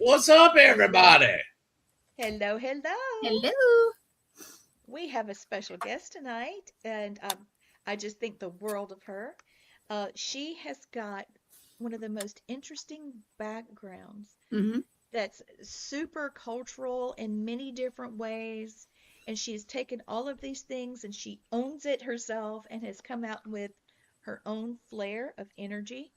What's up, everybody? Hello, hello. Hello. We have a special guest tonight, and I just think the world of her. She has got one of the most interesting backgrounds Mm-hmm. that's super cultural in many different ways. And she has taken all of these things and she owns it herself and has come out with her own flair of energy.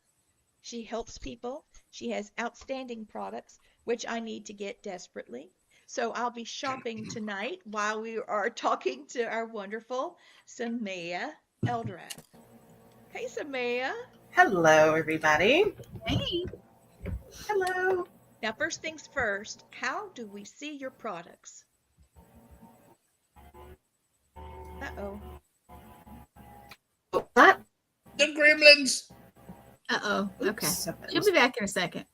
She helps people. She has outstanding products, which I need to get desperately. So I'll be shopping tonight while we are talking to our wonderful Samaya Eldrath. Hey, Samaya. Hello, everybody. Hey. Hello. Now, first things first, how do we see your products? Uh-oh. That. The gremlins. Uh-oh. Okay. Oops. She'll be back in a second.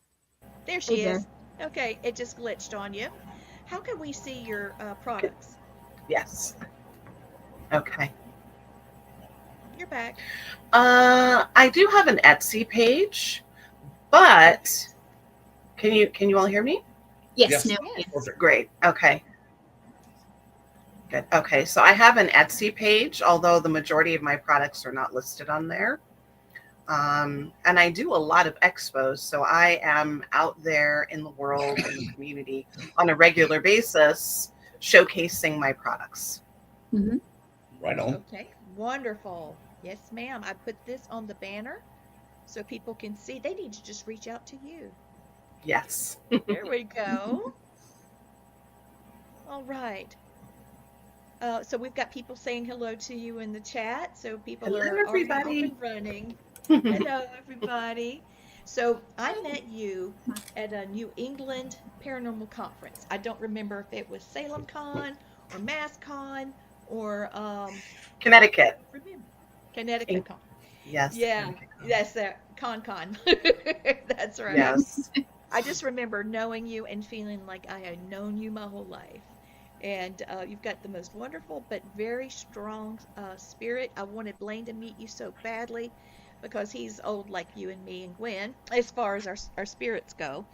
There she Hey is. Okay, it just glitched on you. How can we see your products? Yes. Okay. You're back. I do have an Etsy page, but can you all hear me? Yes. Yes. No. Yes. Perfect. Great. Okay. Good. Okay. So I have an Etsy page, although the majority of my products are not listed on there. And I do a lot of expos, so I am out there in the world, in the community on a regular basis, showcasing my products. Mm-hmm. Right on. Okay, wonderful. Yes, ma'am. I put this on the banner so people can see. They need to just reach out to you. Yes. There we go. All right. So we've got people saying hello to you in the chat. So people Hello, are already off everybody. and running. Hello, everybody. So I met you at a New England Paranormal Conference. I don't remember if it was Salem Con or Mass Con or Connecticut. remember Connecticut Con. Yes. Yeah, Connecticut. that's Con. That's right. Yes. I just remember knowing you and feeling like I had known you my whole life. And you've got the most wonderful but very strong spirit. I wanted Blaine to meet you so badly because he's old like you and me and Gwen as far as our spirits go.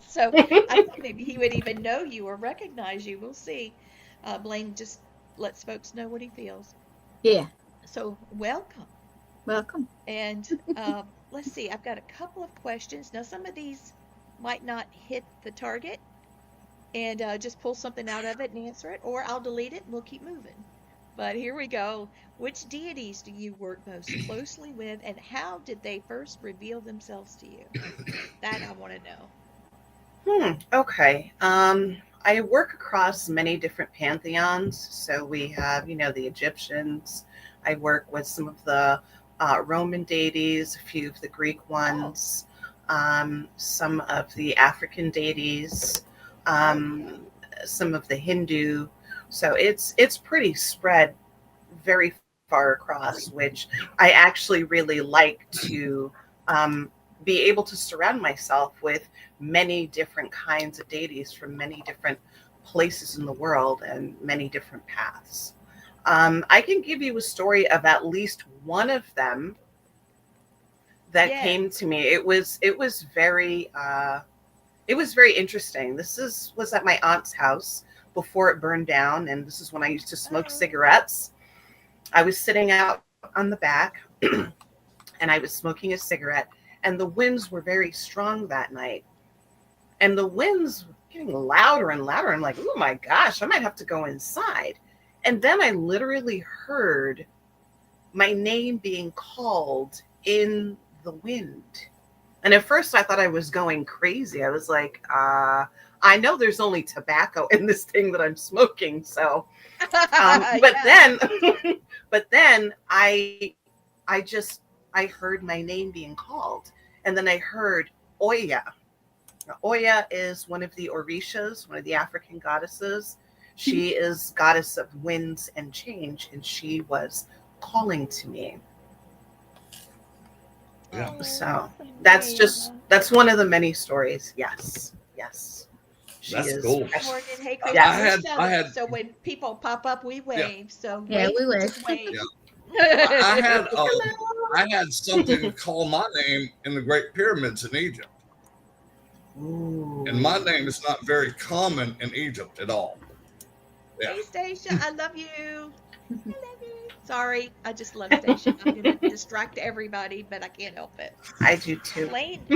So I thought maybe he would even know you or recognize you. We'll see. Blaine just lets folks know what he feels. Yeah. So welcome. Welcome. And let's see, I've got a couple of questions. Now, some of these might not hit the target, and just pull something out of it and answer it, or I'll delete it and we'll keep moving. But here we go. Which deities do you work most closely with, and how did they first reveal themselves to you? That I want to know. Okay. I work across many different pantheons. So we have, the Egyptians. I work with some of the Roman deities, a few of the Greek ones, some of the African deities, some of the Hindu. So it's pretty spread very far across, which I actually really like to be able to surround myself with many different kinds of deities from many different places in the world and many different paths. I can give you a story of at least one of them that came to me. It was very interesting. Was at my aunt's house before it burned down, and this is when I used to smoke cigarettes. I was sitting out on the back and I was smoking a cigarette, and the winds were very strong that night. And the winds getting louder and louder. I'm like, oh my gosh, I might have to go inside. And then I literally heard my name being called in the wind. And at first I thought I was going crazy. I was like, I know there's only tobacco in this thing that I'm smoking. So, but then I heard my name being called. And then I heard Oya. Now, Oya is one of the Orishas, one of the African goddesses. She is goddess of winds and change, and she was calling to me. Yeah. So that's one of the many stories. Yes. She That's is. cool. Morgan, hey Chris, Yeah. I had. So when people pop up, we wave. So Yeah, we wave. just wave. I had something call my name in the Great Pyramids in Egypt. Ooh. And my name is not very common in Egypt at all. Yeah. Hey Stacia, I love you. I love you. Sorry, I just love Stacia. I'm gonna distract everybody, but I can't help it. I do too.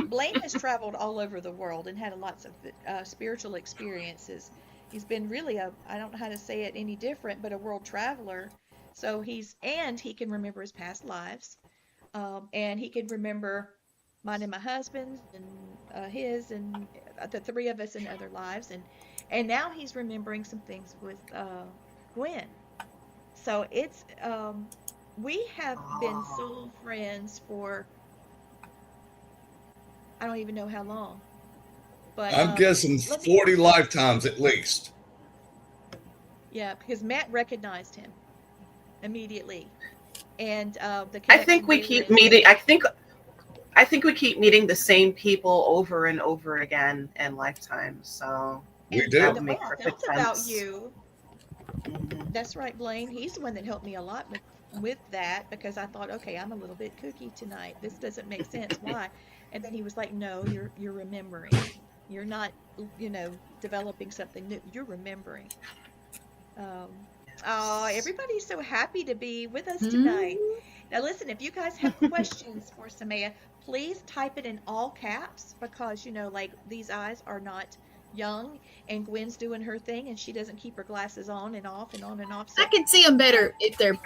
Blaine has traveled all over the world and had lots of spiritual experiences. He's been really I don't know how to say it any different, but a world traveler. So he can remember his past lives, and he can remember mine and my husband's and his and the three of us in other lives, and now he's remembering some things with Gwen. So it's we have been soul friends for I don't even know how long. But I'm guessing 40 lifetimes at least. Yeah, because Matt recognized him immediately, and I think we keep meeting. I think we keep meeting the same people over and over again in lifetimes. So We do. that would make perfect That's about sense. you. That's right, Blaine. He's the one that helped me a lot with that because I thought, okay, I'm a little bit kooky tonight. This doesn't make sense. Why? And then he was like, no, you're remembering. You're not, developing something new. You're remembering. Oh, everybody's so happy to be with us tonight. Now, listen, if you guys have questions for Samaya, please type it in all caps because, these eyes are not young and Gwen's doing her thing and she doesn't keep her glasses on and off and on and off. So I can see them better if they're,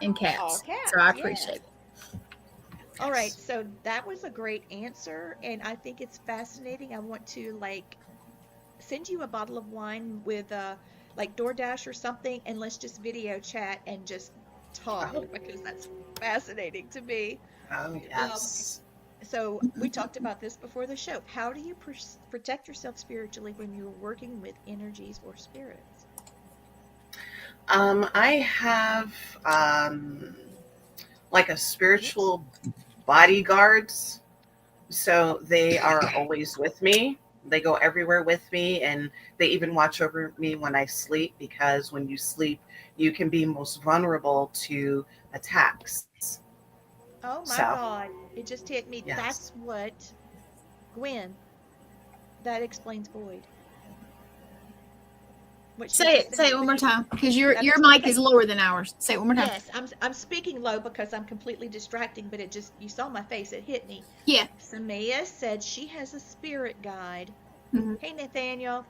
in caps. all caps. So I appreciate it. All right, so that was a great answer, and I think it's fascinating. I want to send you a bottle of wine with DoorDash or something, and let's just video chat and just talk because that's fascinating to me. Oh yes. So we talked about this before the show. How do you protect yourself spiritually when you're working with energies or spirits? I have a spiritual bodyguards. So they are always with me. They go everywhere with me, and they even watch over me when I sleep, because when you sleep, you can be most vulnerable to attacks. Oh my God. It just hit me. Yes. That's what, Gwen, that explains Boyd. What she Say just it. said. Say it one more time, because your That mic explains- is lower than ours. Say it one more time. Yes, I'm speaking low because I'm completely distracting, but you saw my face, it hit me. Yeah. Samaya said she has a spirit guide. Mhm. Hey Nathaniel,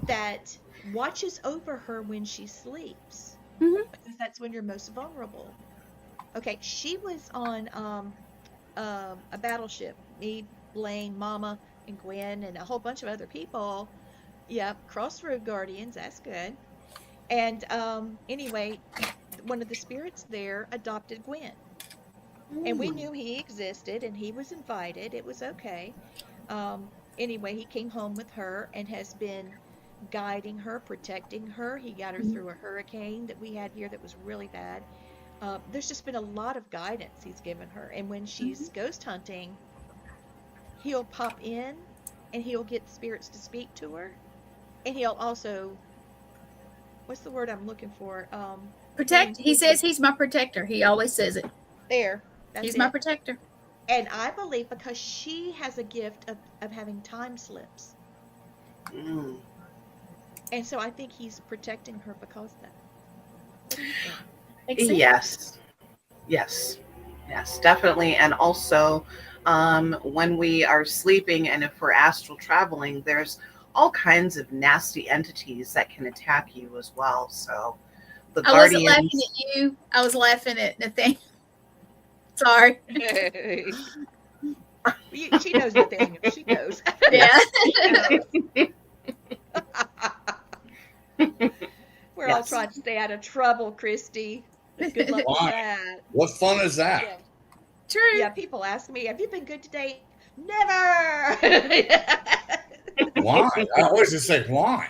that watches over her when she sleeps. Mhm. Because that's when you're most vulnerable. Okay, she was on a battleship. Me, Blaine, Mama, and Gwen, and a whole bunch of other people. Yep, Crossroad Guardians, that's good. And anyway, one of the spirits there adopted Gwen. And we knew he existed and he was invited. It was okay. Anyway, he came home with her and has been guiding her, protecting her. He got her through a hurricane that we had here that was really bad. There's just been a lot of guidance he's given her. And when she's ghost hunting, he'll pop in and he'll get spirits to speak to her. And he'll also, what's the word I'm looking for? Protect. He says he's my protector. He always says it. There. That's He's it. my protector. And I believe because she has a gift of having time slips. Mm. And so I think he's protecting her because of that. What do you think? Makes sense. Yes, definitely. And also, When we are sleeping and if we're astral traveling, there's all kinds of nasty entities that can attack you as well. So the I wasn't guardians. laughing at you. I was laughing at Nathaniel. Sorry. She knows Nathaniel. She knows. Yeah. We're all Yes. trying to stay out of trouble, Christy. Good luck with Why? that. What fun is Yeah. that? True. Yeah, people ask me, have you been good today? Never. Why? I always just say, why?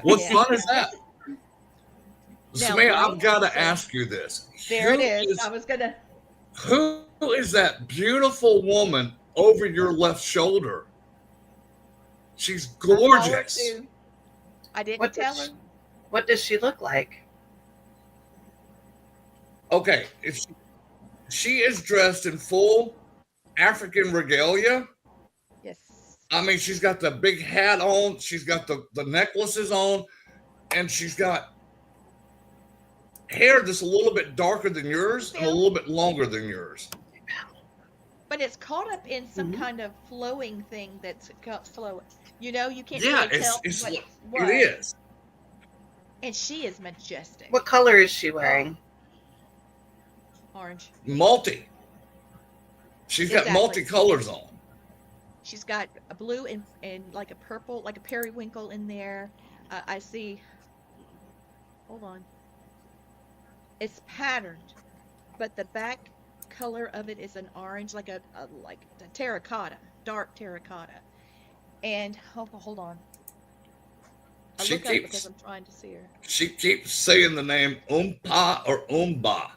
What Yeah. fun is that? Now, Samantha, right, I've got to so- ask you this. There it Who is. I was going to. Who is that beautiful woman over your left shoulder? She's gorgeous. I didn't What tell does her. What does she look like? Okay, she is dressed in full African regalia. Yes. I mean, she's got the big hat on, she's got the necklaces on, and she's got hair that's a little bit darker than yours and a little bit longer than yours. But it's caught up in some Mhm. kind of flowing thing that's flowing. You know, you can't Yeah, really tell it's what. it is. And she is majestic. What color is she wearing? Orange. Multi. She's got Exactly. multicolors on. She's got a blue and like a purple, like a periwinkle in there. I see. Hold on. It's patterned, but the back color of it is an orange, like a terracotta, dark terracotta. And hold on. I She look up keeps- because I'm trying to see her. She keeps saying the name Umpa or Umba.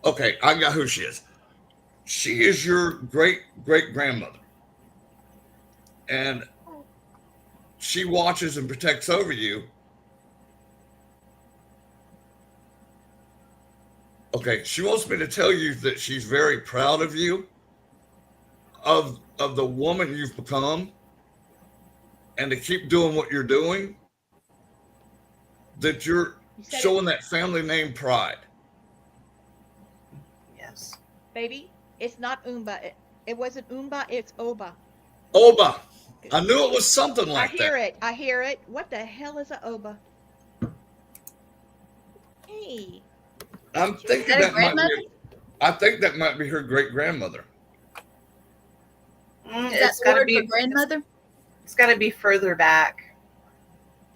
Okay, I got who she is. She is your great grandmother. And she watches and protects over you. Okay, she wants me to tell you that she's very proud of you, of the woman you've become, and to keep doing what you're doing, that you're You said showing that family name pride. Yes. Baby, it's not Umba. It wasn't Umba, it's Oba. Oba. I knew it was something I like hear that. it. I hear it. What the hell is a Oba? Hey. I'm thinking Is that a that might grandmother? be. I think that might be her great grandmother. Is It's that got to word be. for grandmother? It's got to be further back.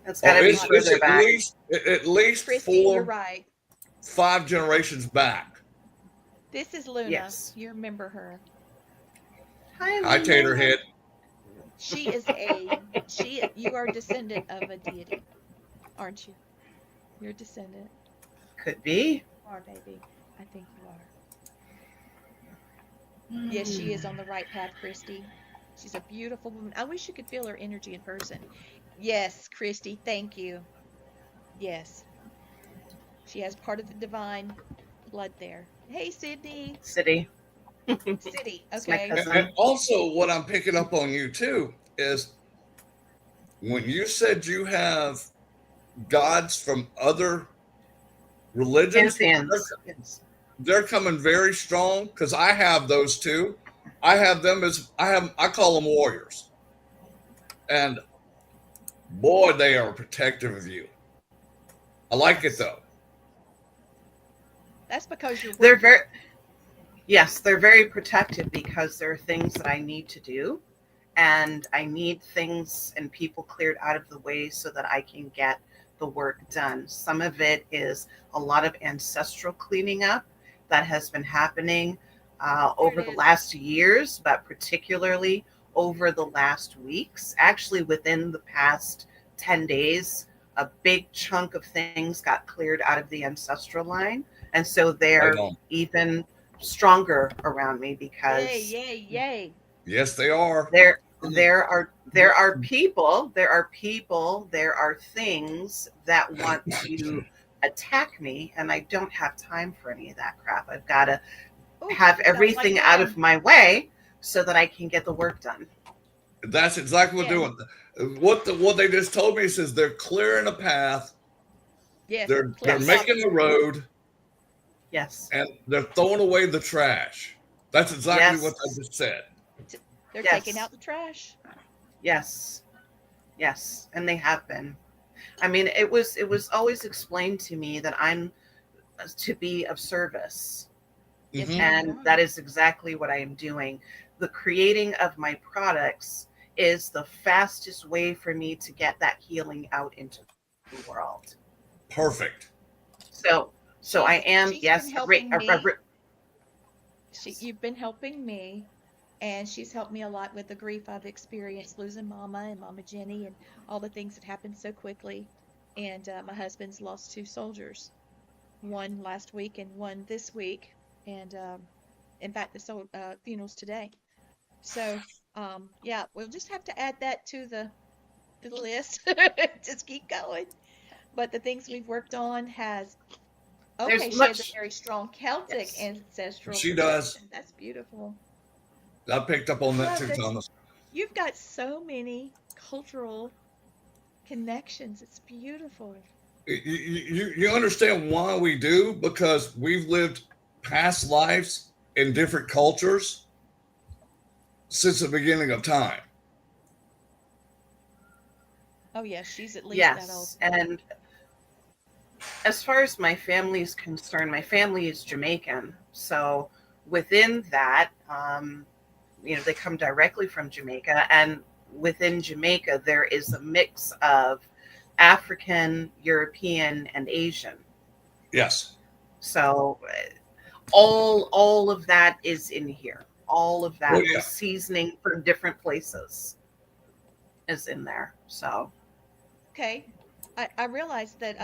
It's got to be It's further at back. least Christy, you're 4, right. 5 generations back. This is Luna. Yes. You remember her. Hi, Hi, Luna. Taterhead. She is you are a descendant of a deity, aren't you? You're a descendant. Could be. You are, baby. I think you are. Yes, she is on the right path, Christy. She's a beautiful woman. I wish you could feel her energy in person. Yes, Christy, thank you. Yes. She has part of the divine blood there. Hey, Sydney. City. City. It's my Okay. cousin. And also, what I'm picking up on you too is when you said you have gods from other religions, Pantheons. Yes. they're coming very strong because I have those too. I have them as I call them warriors, and boy, they are protective of you. I like it though. That's because you're They're working. very. Yes, they're very protective because there are things that I need to do, and I need things and people cleared out of the way so that I can get the work done. Some of it is a lot of ancestral cleaning up that has been happening over the is. last years, but particularly over the last weeks. Actually, within the past 10 days, a big chunk of things got cleared out of the ancestral line. And so they're Right on. even stronger around me because Yay, yay, yay. Yes, they are. there are people, there are things that want to attack me, and I don't have time for any of that crap. I've got to Ooh, have sounds everything like out fun. of my way so that I can get the work done. That's exactly what Yeah. they're doing. What they just told me says they're clearing a path. Yes, They're clear making a road, Yes. and they're throwing away the trash. That's exactly what I Yes. just said. They're taking Yes. out the trash. Yes. Yes. And they have been. I mean, it was always explained to me that I'm to be of service. Yes, Hmm. ma'am, you And are. that is exactly what I am doing. The creating of my products is the fastest way for me to get that healing out into the world. Perfect. So, so I am, She's been yes, helping me. You've been helping me, and she's helped me a lot with the grief I've experienced losing Mama and Mama Jenny and all the things that happened so quickly. And my husband's lost two soldiers, one last week and one this week. And in fact, the funeral's today. So yeah, we'll just have to add that to the list. Just keep going. But the things we've worked on has okay. there's She has a much, very strong Celtic yes. ancestral She does. protection. That's beautiful. I picked up on I that love too, that Thomas. you've got so many cultural connections. It's beautiful. You understand why we do? Because we've lived past lives in different cultures since the beginning of time. Oh yes, she's at least that old. Yes. And as far as my family is concerned, my family is Jamaican. So within that, they come directly from Jamaica. And within Jamaica, there is a mix of African, European, and Asian. Yes. So all of that is in here. All of Well, that, yeah. the seasoning from different places is in there. So Okay, I realized that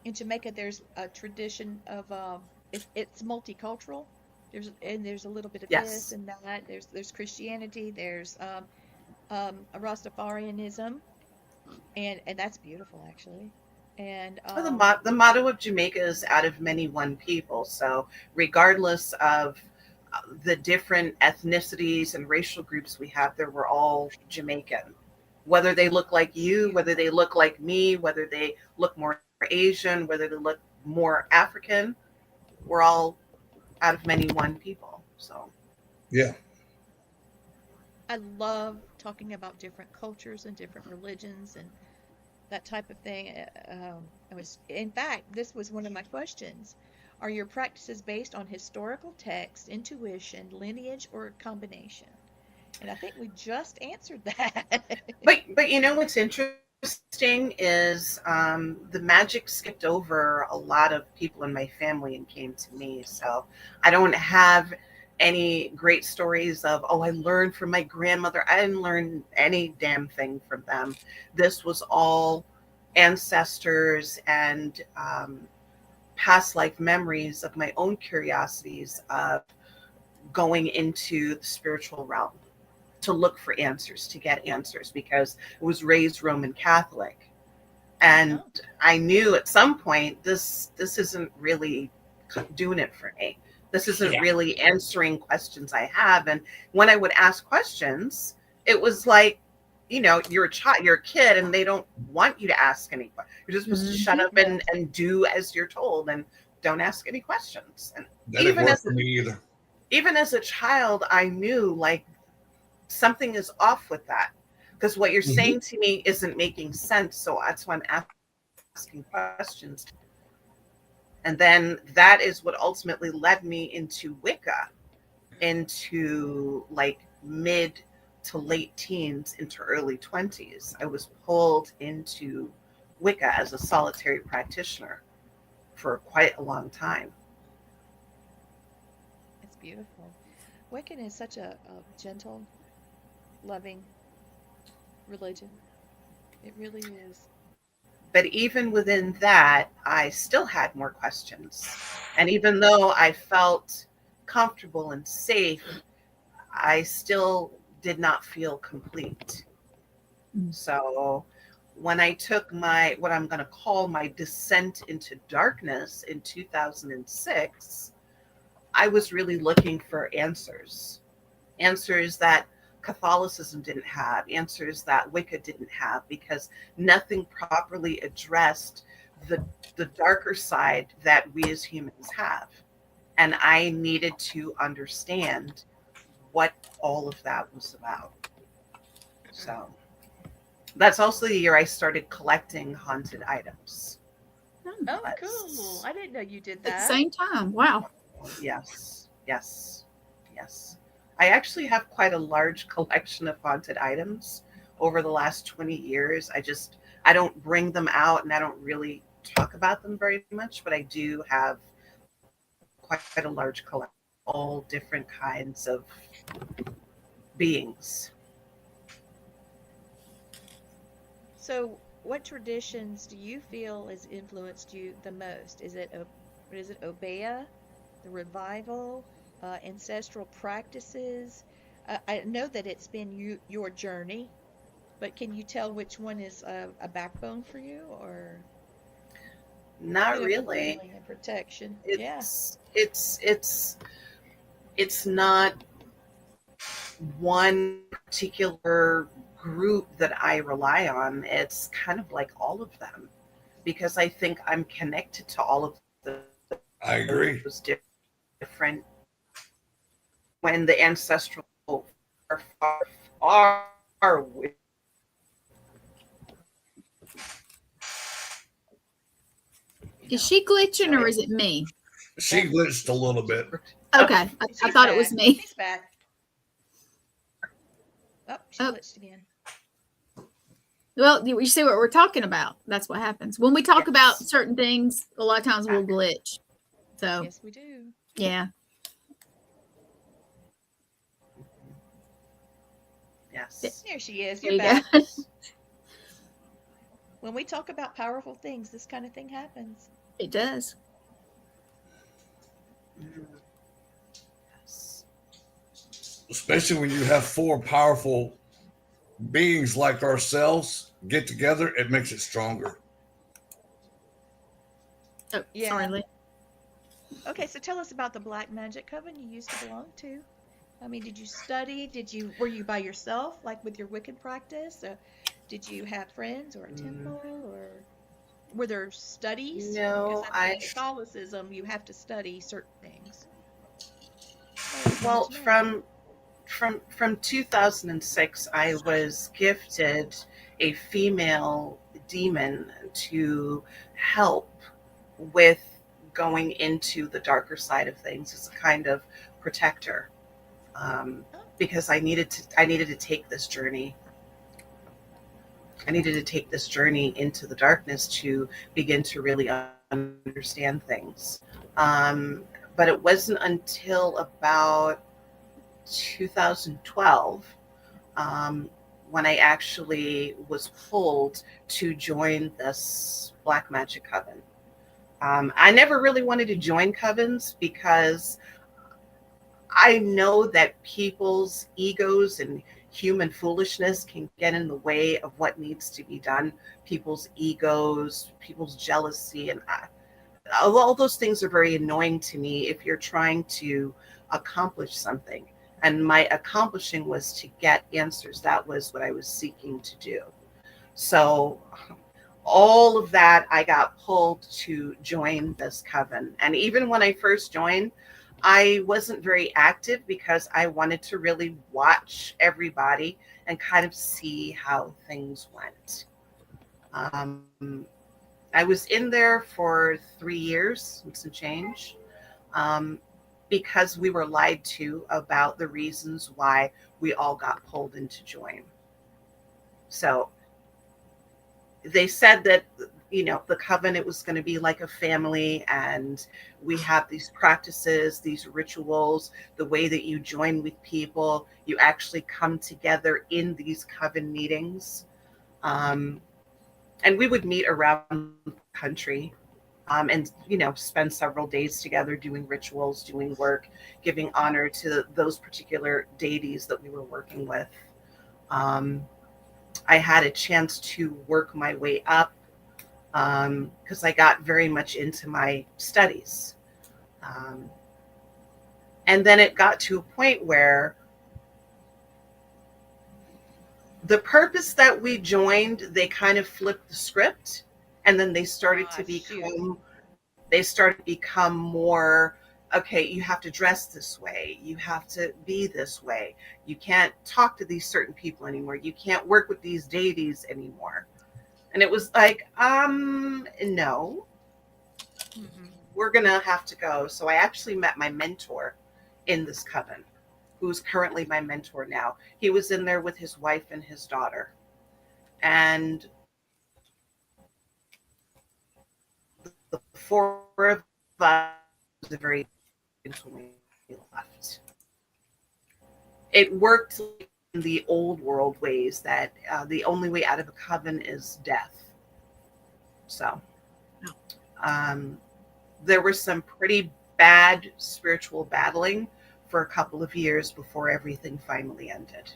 in Jamaica there's a tradition of it's multicultural. There's a little bit of this yes. and that. There's Christianity. There's a Rastafarianism, and that's beautiful actually. And Well, the motto of Jamaica is out of many one people. So regardless of the different ethnicities and racial groups we have there, we're all Jamaican. Whether they look like it's you, whether they beautiful. look like me, whether they look more Asian, whether they look more African, we're all out of many one people. So Yeah. I love talking about different cultures and different religions and that type of thing. In fact, this was one of my questions. Are your practices based on historical text, intuition, lineage, or a combination? And I think we just answered that. but you know what's interesting is the magic skipped over a lot of people in my family and came to me. So I don't have any great stories of, oh, I learned from my grandmother. I didn't learn any damn thing from them. This was all ancestors and past life memories of my own curiosities of going into the spiritual realm to look for answers, to get answers, because I was raised Roman Catholic. And Oh, I knew at some point this isn't really doing it for me. This isn't Yeah. really answering questions I have. And when I would ask questions, it was like, you're a child, you're a kid, and they don't want you to ask any questions. You're just supposed to shut Mhm. up yeah. and do as you're told and don't ask any questions. And That didn't even work as for me either. even as a child, I knew like something is off with that because what you're Hmm. saying to me isn't making sense. So that's why I'm asking questions. And then that is what ultimately led me into Wicca, into like mid to late teens into early 20s. I was pulled into Wicca as a solitary practitioner for quite a long time. It's beautiful. Wiccan is such a gentle, loving religion. It really is. But even within that, I still had more questions. And even though I felt comfortable and safe, I still did not feel complete. Mm. So when I took what I'm going to call my descent into darkness in 2006, I was really looking for answers, answers that Catholicism didn't have, answers that Wicca didn't have, because nothing properly addressed the darker side that we as humans have. And I needed to understand what all of that was about. So that's also the year I started collecting haunted items. Oh, But cool. I didn't know you did At the that. same time. Wow. yes, yes, yes. I actually have quite a large collection of haunted items over the last 20 years. I don't bring them out and I don't really talk about them very much, but I do have quite a large collection, all different kinds of beings. So, what traditions do you feel has influenced you the most? Is it Obeah, the revival, ancestral practices? I know that it's been your journey, but can you tell which one is a backbone for you, or Not for really. healing and protection? Yeah. It's not one particular group that I rely on. It's kind of like all of them because I think I'm connected to all of I agree. those different when the ancestral are far, far away. Is she glitching or is it me? She glitched a little bit. Okay. I She's thought it was back. me. She's back. Oh, she Oh. glitched again. Well, you see what we're talking about. That's what happens. When we talk about Yes. certain things, a lot of times we'll glitch. So, Yes, we do. yeah. Yes. There she is. There You're you back. go. When we talk about powerful things, this kind of thing happens. It does. Yes. Especially when you have four powerful beings like ourselves get together, it makes it stronger. Oh, Yeah. sorry, Lee. Okay, so tell us about the Black Magic Coven you used to belong to. I mean, did you study? Were you by yourself, like with your Wiccan practice? Did you have friends or a temple, or were there studies? Because No, I know in Catholicism you have to study certain things. well, from 2006, I was gifted a female demon to help with going into the darker side of things as a kind of protector, because I needed to take this journey. I needed to take this journey into the darkness to begin to really understand things. But it wasn't until about 2012 when I actually was pulled to join this Black Magic Coven. I never really wanted to join covens because I know that people's egos and human foolishness can get in the way of what needs to be done. People's egos, people's jealousy, and all those things are very annoying to me if you're trying to accomplish something. And my accomplishing was to get answers. That was what I was seeking to do. So all of that, I got pulled to join this coven. And even when I first joined, I wasn't very active because I wanted to really watch everybody and kind of see how things went. I was in there for 3 years and some change, because we were lied to about the reasons why we all got pulled in to join. So they said that, the covenant was going to be like a family, and we have these practices, these rituals, the way that you join with people, you actually come together in these coven meetings. And we would meet around the country, and spend several days together doing rituals, doing work, giving honor to those particular deities that we were working with. I had a chance to work my way up, because I got very much into my studies. And then it got to a point where the purpose that we joined, they kind of flipped the script and then they started to become more, okay, you have to dress this way, you have to be this way, you can't talk to these certain people anymore, you can't work with these deities anymore. And it was like, no, Mm-mm. we're gonna have to go. So I actually met my mentor in this coven, who's currently my mentor now. He was in there with his wife and his daughter, and the four of us was very when we left. It worked in the old world ways that the only way out of a coven is death. So there was some pretty bad spiritual battling for a couple of years before everything finally ended.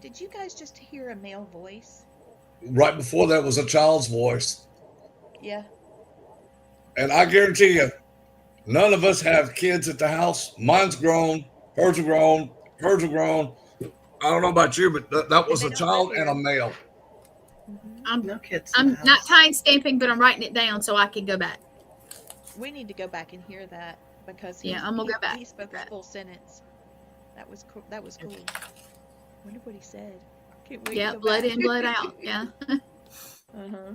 Did you guys just hear a male voice? Right before that was a child's voice. Yeah. And I guarantee you, none of us have kids at the house. Mine's grown, hers are grown, hers are grown. I don't know about you, but that was they a don't child live and a here. male. Mm-hmm. No kids in the I'm not house. time stamping, but I'm writing it down so I can go back. We need to go back and hear that because Yeah, I'm gonna go back. he spoke a full sentence. That was cool. That was cool. Wonder what he said. Can't wait Yeah, to go blood back. in, blood out. Yeah. Uh-huh.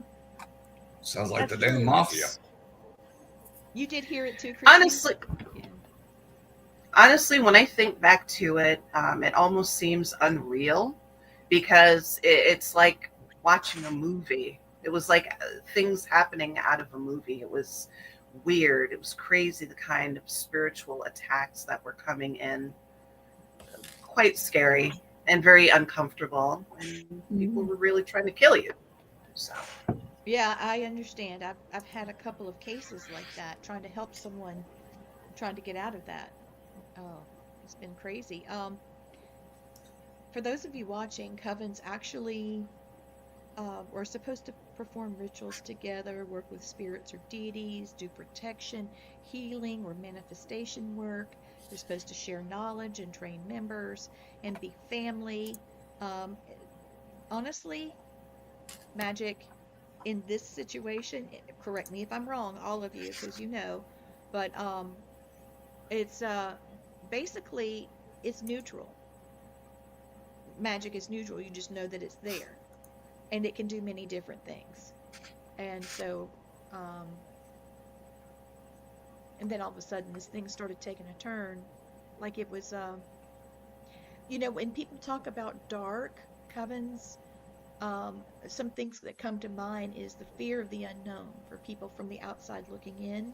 Sounds like That's the damn really mafia. nice. You did hear it too, Christy? Yeah. Honestly, when I think back to it, it almost seems unreal because it's like watching a movie. It was like things happening out of a movie. It was weird. It was crazy, the kind of spiritual attacks that were coming in. Quite scary and very uncomfortable. And people were really trying to kill you. So, Yeah, I understand. I've had a couple of cases like that, trying to help someone trying to get out of that. Oh, it's been crazy. For those of you watching, covens actually we're supposed to perform rituals together, work with spirits or deities, do protection, healing, or manifestation work. They're supposed to share knowledge and train members and be family. Um, honestly, magic in this situation, correct me if I'm wrong, all of you, because you know, but it's basically it's neutral. Magic is neutral. You just know that it's there, and it can do many different things. And so, um, and then all of a sudden, this thing started taking a turn, like it was, when people talk about dark covens, some things that come to mind is the fear of the unknown for people from the outside looking in,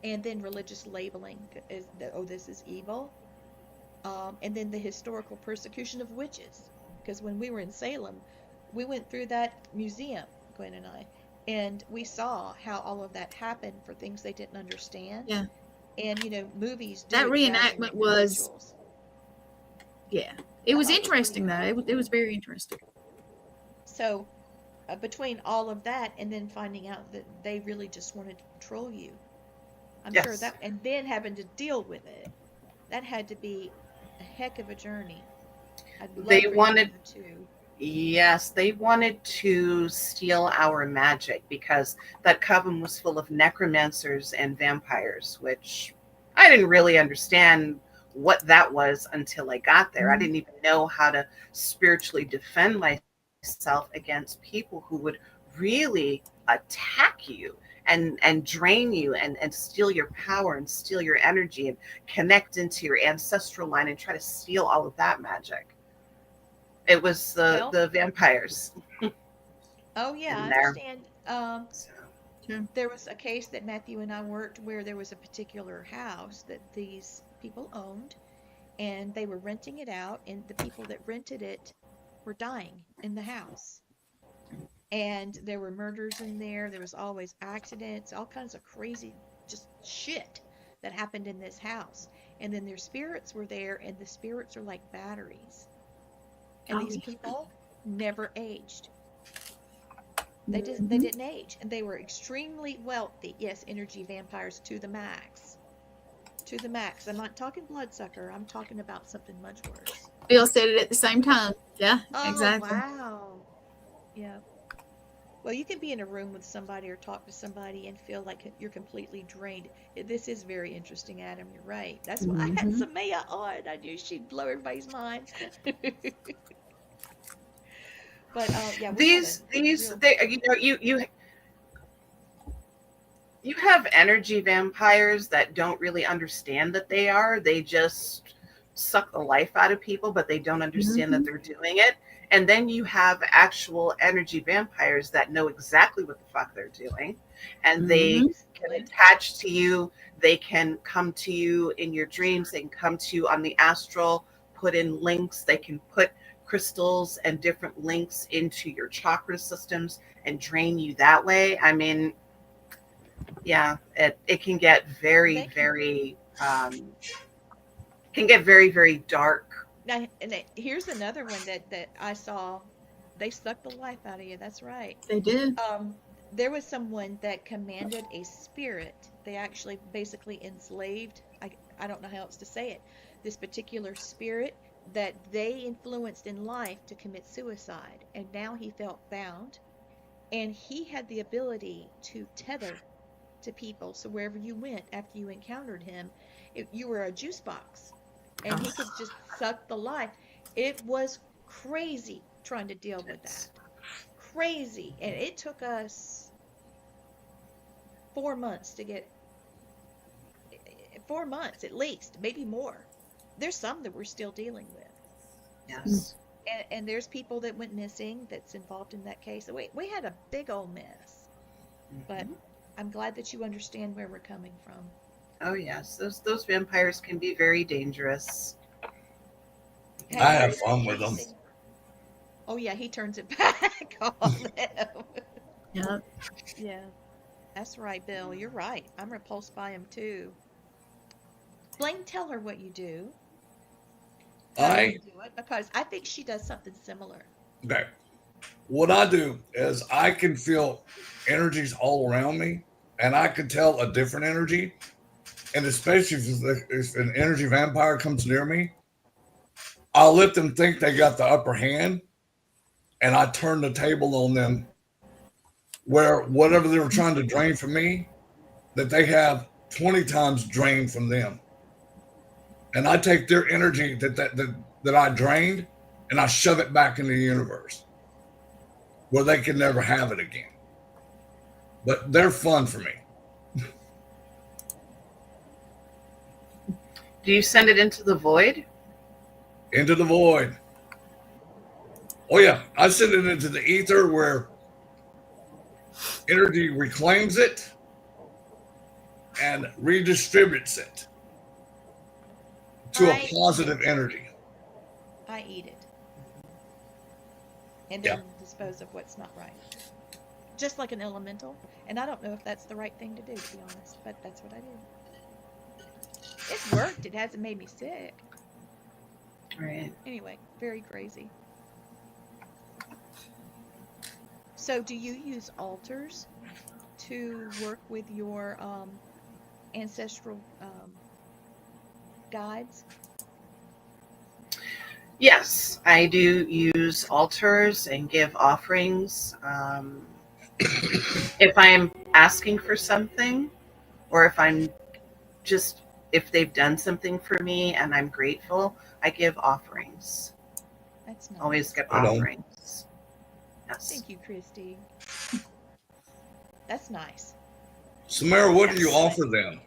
and then religious labeling is that, oh, this is evil, and then the historical persecution of witches. Because when we were in Salem, we went through that museum, Gwen and I, and we saw how all of that happened for things they didn't understand. Yeah. And movies do That exaggerate reenactment the was, rituals. yeah. It I was thought it was interesting, pretty though. cool. It was very interesting. So, between all of that and then finding out that they really just wanted to control you, I'm sure yes. that, and then having to deal with it, that had to be a heck of a journey. I'd love They for you wanted, to. yes, they wanted to steal our magic because that coven was full of necromancers and vampires, which I didn't really understand what that was until I got there. I didn't even know how to spiritually defend myself against people who would really attack you and drain you and steal your power and steal your energy and connect into your ancestral line and try to steal all of that magic. It was Well, the vampires oh yeah, I in there. understand. So, There was a case that Matthew and I worked where there was a particular house that these people owned, and they were renting it out, and the people that rented it were dying in the house. And there were murders in there. There was always accidents, all kinds of crazy, just shit that happened in this house. And then their spirits were there, and the spirits are like batteries. And these people never aged. They didn't age, and they were extremely wealthy. Yes, energy vampires to the max. To the max. I'm not talking bloodsucker. I'm talking about something much worse. Bill said it at the same time. Yeah, Oh, exactly. wow. Yeah. Well, you can be in a room with somebody or talk to somebody and feel like you're completely drained. This is very interesting, Adam. You're right. That's why I had Mhm. Samaya on. I knew she'd blow everybody's mind. But yeah, we had a These real. they you have energy vampires that don't really understand that they are. They just suck the life out of people, but they don't understand that Mhm. they're doing it. And then you have actual energy vampires that know exactly what the fuck they're doing. And they Mhm. can Exactly. attach to you. They can come to you in your dreams. They can come to you on the astral, put in links. They can put crystals and different links into your chakra systems and drain you that way. I mean, yeah, it can get They can. very dark. Now, here's another one that I saw. They suck the life out of you. That's right. They did. Um, there was someone that commanded a spirit. They actually basically enslaved, I don't know how else to say it, this particular spirit that they influenced in life to commit suicide. And now he felt bound, and he had the ability to tether to people. So wherever you went after you encountered him, you were a juice box, and he could Oh, just suck the life. It was crazy trying to deal with It's, that. Crazy. And it took us 4 months to get 4 months at least, maybe more. There's some that we're still dealing with. yes. And there's people that went missing that's involved in that case. So we had a big old mess. But Mhm. I'm glad that you understand where we're coming from. Oh yes, those vampires can be very dangerous. Have I you have ever had fun with them. anything? Oh yeah, he turns it back on them. yeah. Yeah, that's right, Bill. You're right. I'm repulsed by him too. Blaine, tell her what you do, how you I do it, because I think she does something similar. okay. What I do is I can feel energies all around me, and I can tell a different energy. And especially if an energy vampire comes near me, I'll let them think they got the upper hand, and I turn the table on them where whatever they were trying to drain from me, that they have 20 times drained from them. And I take their energy that I drained, and I shove it back into the universe where they can never have it again. But they're fun for me. Do you send it into the void? Into the void. Oh yeah, I send it into the ether where energy reclaims it and redistributes it to a I eat positive it. energy. I eat it, and Yeah. then dispose of what's not right. Just like an elemental. And I don't know if that's the right thing to do, to be honest, but that's what I do. It's worked. It hasn't made me sick. Right. Anyway, very crazy. So, do you use altars to work with your ancestral guides? Yes, I do use altars and give offerings. If I'm asking for something, or just if they've done something for me and I'm grateful, I give offerings. That's Always nice. give Right on. offerings. Yes. Thank you, Christy. That's nice. Samara, what do you Yes. offer them?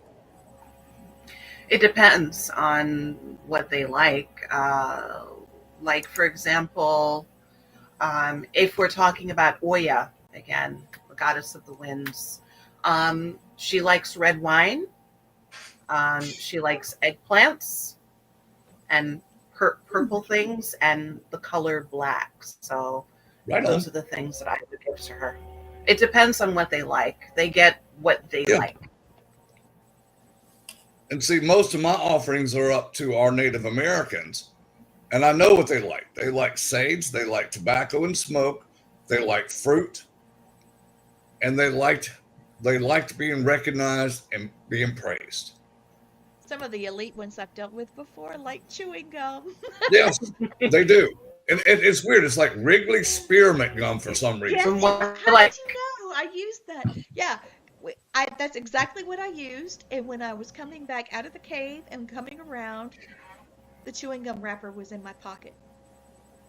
It depends on what they like. Like, for example, if we're talking about Oya, again, the goddess of the winds, she likes red wine. She likes eggplants and purple things and the color black. So Right those on. are the things that I would give to her. It depends on what they like. They get what they Yeah. like. And see, most of my offerings are up to our Native Americans. And I know what they like. They like sage, they like tobacco and smoke, they like fruit, and they liked being recognized and being praised. Some of the elite ones I've dealt with before like chewing gum. Yes, they do. And it's weird. It's like Wrigley spearmint gum for some reason. Yes. From what How like did you know? I used that. Yeah. That's exactly what I used. And when I was coming back out of the cave and coming around, the chewing gum wrapper was in my pocket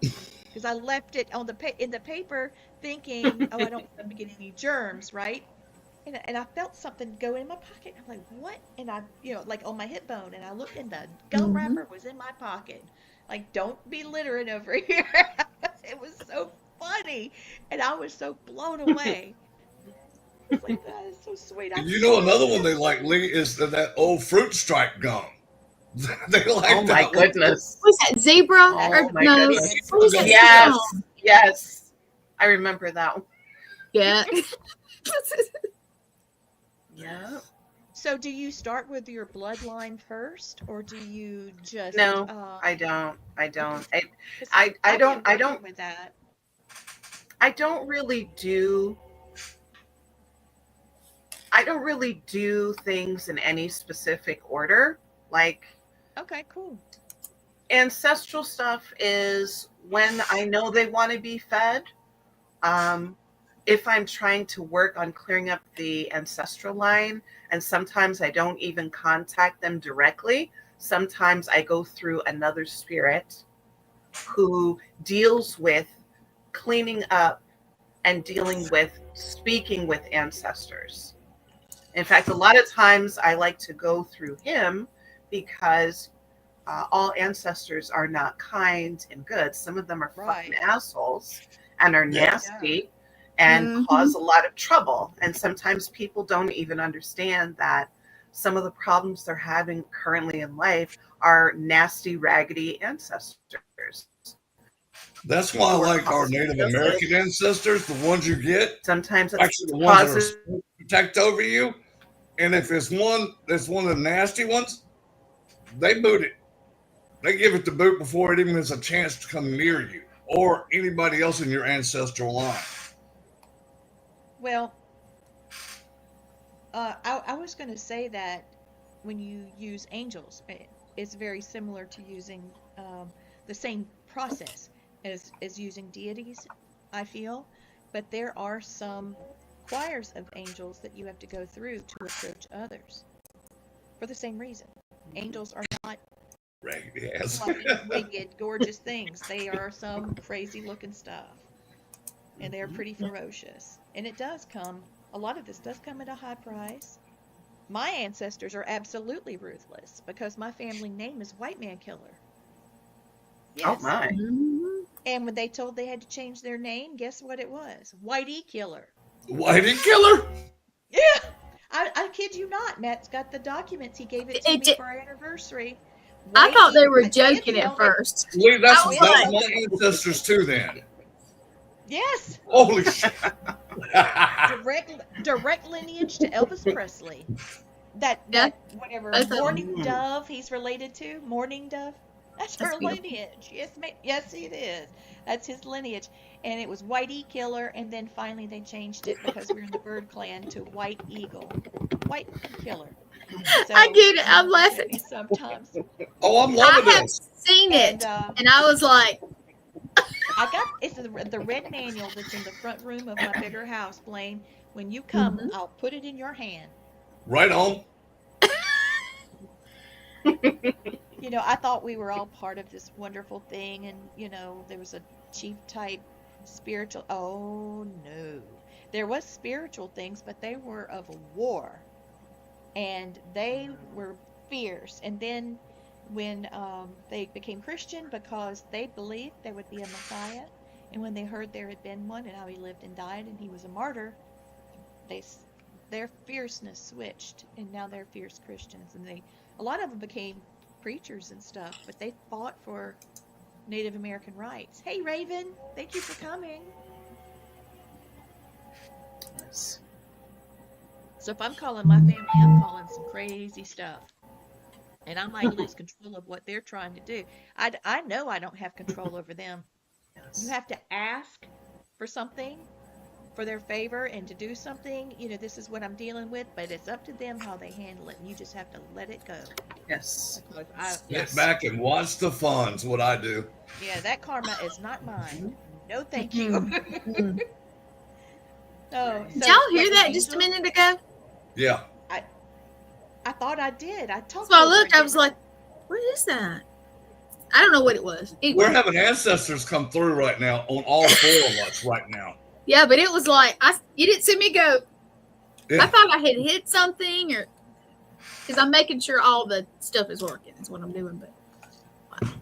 because I left it on in the paper, thinking, oh, I don't want them to get any germs, right? And I felt something go in my pocket. I'm like, what? And I, like on my hip bone, and I looked, and the gum Mhm. wrapper was in my pocket. Like, don't be littering over here. It was so funny, and I was so blown away. It's like, that is so sweet. I You know, still another one have they like, some. Lee, is that old fruit stripe gum. They oh like my that one. goodness. What's that? Zebra? That's Or Oh my no? goodness. What is that Gum. stuff Yes. called? Yes. I remember that one. Yeah. Yeah. So, do you start with your bloodline first, or do you just? No, I don't. I Okay, don't. 'cause I I've been don't. I working don't. with that. I don't really do. I don't really do things in any specific order. Like Okay, cool. ancestral stuff is when I know they want to be fed. Um, if I'm trying to work on clearing up the ancestral line, and sometimes I don't even contact them directly, sometimes I go through another spirit who deals with cleaning up and dealing with speaking with ancestors. In fact, a lot of times I like to go through him because all ancestors are not kind and good. Some of them are fucking Right. assholes and are Yeah. nasty and Mhm. cause a lot of trouble. And sometimes people don't even understand that some of the problems they're having currently in life are nasty, raggedy ancestors That's why I who are like our causing Native illness. American ancestors, the ones you get, Sometimes it's actually the ones that are causes. supposed to protect over you. And if it's one that's one of the nasty ones, they boot it. They give it the boot before it even has a chance to come near you or anybody else in your ancestral line. Well, I was going to say that when you use angels, it's very similar to using the same process as using deities, I feel. But there are some choirs of angels that you have to go through to approach others for the same reason. Angels are not Raggedy ass. fluffy, winged, gorgeous things. They are some crazy looking stuff, and they're pretty ferocious. And a lot of this does come at a high price. My ancestors are absolutely ruthless because my family name is White Man Killer. Oh Yes. my. Mhm. And when they told they had to change their name, guess what it was? Whitey Killer. Whitey Killer? Yeah. I kid you not. Matt's got the documents. He gave it to me It, for our anniversary. I thought they were They joking at spelled it. first. Lee, I that's was that's like, my ancestors too then. Yes. Holy shit. Direct lineage to Elvis Presley. That yeah, whatever both of them. Morning Dove he's related to, Morning Dove. That's That's her beautiful. lineage. Yes, yes, it is. That's his lineage. And it was Whitey Killer, and then finally they changed it because we're in the bird clan to White Eagle. White Killer. So I get it. you I'm look at laughing. me sometimes. Oh, I'm I loving have this. seen And it, and I was like, it's the red manual that's in the front room of my bigger house, Blaine. When you come, Mhm. I'll put it in your hand. Right on. I thought we were all part of this wonderful thing, and there was a chief type spiritual. Oh no, there was spiritual things, but they were of war, and they were fierce. And then when they became Christian, because they believed there would be a Messiah, and when they heard there had been one and how he lived and died and he was a martyr, they their fierceness switched, and now they're fierce Christians, and a lot of them became preachers and stuff, but they fought for Native American rights. Hey Raven, thank you for coming. Yes. So if I'm calling my family, I'm calling some crazy stuff, and I might lose control of what they're trying to do. I know I don't have control over them. You Yes. have to ask for something for their favor and to do something, this is what I'm dealing with, but it's up to them how they handle it, and you just have to let it go. Yes. Because Sit Yes. back and watch the fun's what I do. that karma is not mine. No, thank you. Mm. Oh, Did so y'all hear like with that just a angels, minute ago? Yeah. I thought I did. I So talked I over looked, I again. was like, what is that? I don't know what it was. We're Anyway, having ancestors come through right now on all four of us right now. yeah, but it was like, you didn't see me go, I Yeah. thought I had hit something, or because I'm making sure all the stuff is working, is what I'm doing. But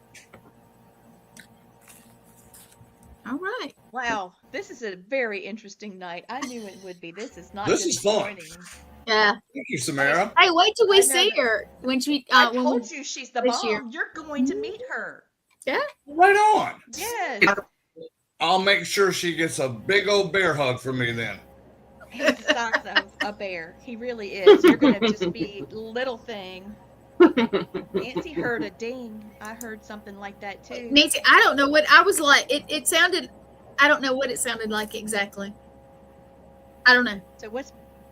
all right. Wow, this is a very interesting night. I knew it would be. This is not This just is fun. joining. Yeah. Thank you, Samara. Hey, wait till we I know see that- her when she. I when told we, you she's the this year. bomb. You're going to meet her. Yeah. Right on. Yes. I'll make sure she gets a big old bear hug from me then. He's the size of a bear. He really is. You're going to just be little thing. Nancy heard a ding. I heard something like that too. Nancy, I don't know what I was like. It sounded. I don't know what it sounded like exactly. I don't know. So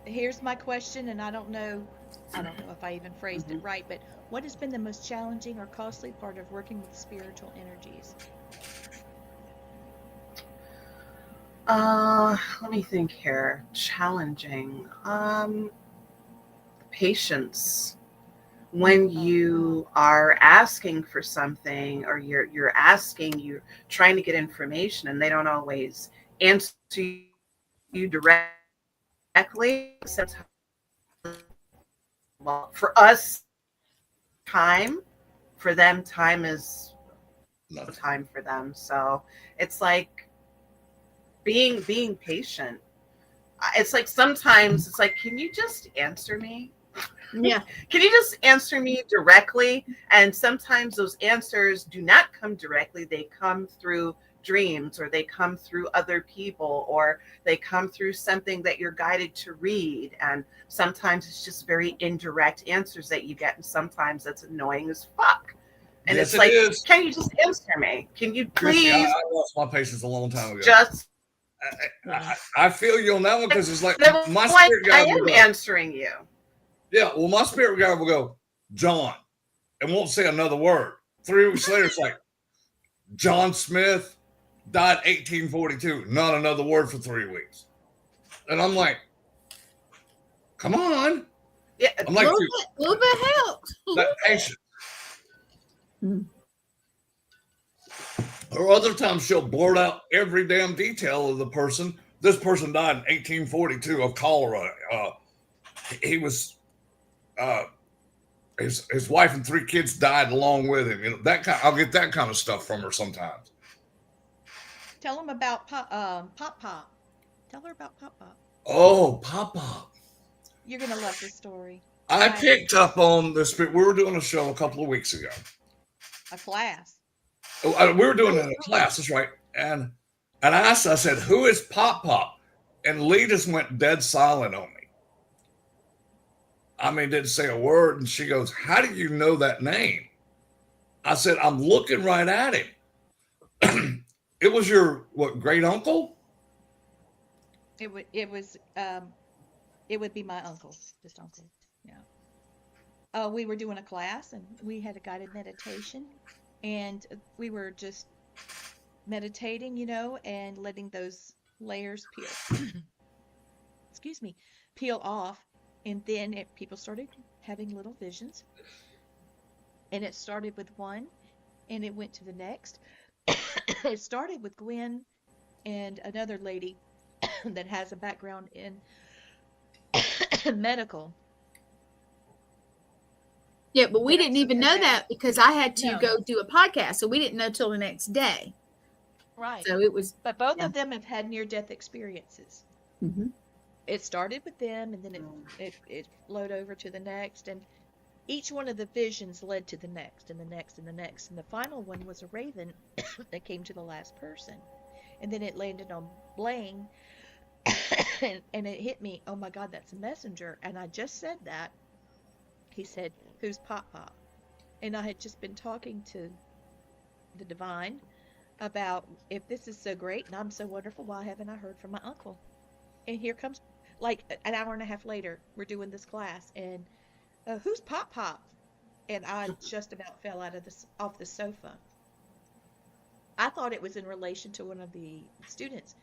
here's my question, and I don't know if I even phrased it right, but what has been the most challenging or costly part of working with spiritual energies? Let me think here. Challenging. Patience. When you are asking for something, or you're trying to get information, and they don't always answer you directly. Sometimes, well, for us, time. For them, time is Nothing. time for them. So it's like being patient. It's like sometimes it's like, can you just answer me? Yeah. Can you just answer me directly? And sometimes those answers do not come directly. They come through dreams, or they come through other people, or they come through something that you're guided to read. And sometimes it's just very indirect answers that you get. And sometimes that's annoying as fuck. And Yes, it's it like, is. can you just answer me? Can you Chrissy, please I lost my patience a long time ago. just I feel you on that one, because it's like the my one spirit I guide will am go. answering you. Yeah, well, my spirit guide will go, John, and won't say another word. 3 weeks later, it's like, John Smith died 1842. Not another word for 3 weeks. And I'm like, come on. Yeah, I'm like, dude, little bit helps. that patient. Hmm. Or other times she'll blurt out every damn detail of the person. This person died in 1842 of cholera. He was, his wife and 3 kids died along with him. That kind. I'll get that kind of stuff from her sometimes. Tell them about Pop Pop. Tell her about Pop Pop. Oh, Pop. You're gonna love this story. I picked up on this. We were doing a show a couple of weeks ago. A class. We were doing it in a class. That's right. And I asked. I said, "Who is Pop?" And Lee just went dead silent on me. I mean, didn't say a word. And she goes, "How do you know that name?" I said, "I'm looking right at him." It was your great uncle? It would be my uncle, just uncle. Yeah. We were doing a class, and we had a guided meditation, and we were just meditating, and letting those layers peel off, and then people started having little visions, and it started with one, and it went to the next. It started with Gwen and another lady that has a background in medical. Yeah, but we didn't even know that because I had to No. go do a podcast, so we didn't know till the next day. Right. So it was. But both of them have had near-death experiences. Mm-hmm. It started with them, and then it flowed over to the next, and each one of the visions led to the next, and the next, and the next, and the final one was a raven that came to the last person, and then it landed on Blaine, and it hit me. Oh my God, that's a messenger! And I just said that. He said, "Who's Pop Pop?" And I had just been talking to the divine about, if this is so great and I'm so wonderful, why haven't I heard from my uncle? And here comes, like, an hour and a half later, we're doing this class, and who's Pop Pop? And I just about fell out of off the sofa. I thought it was in relation to one of the students,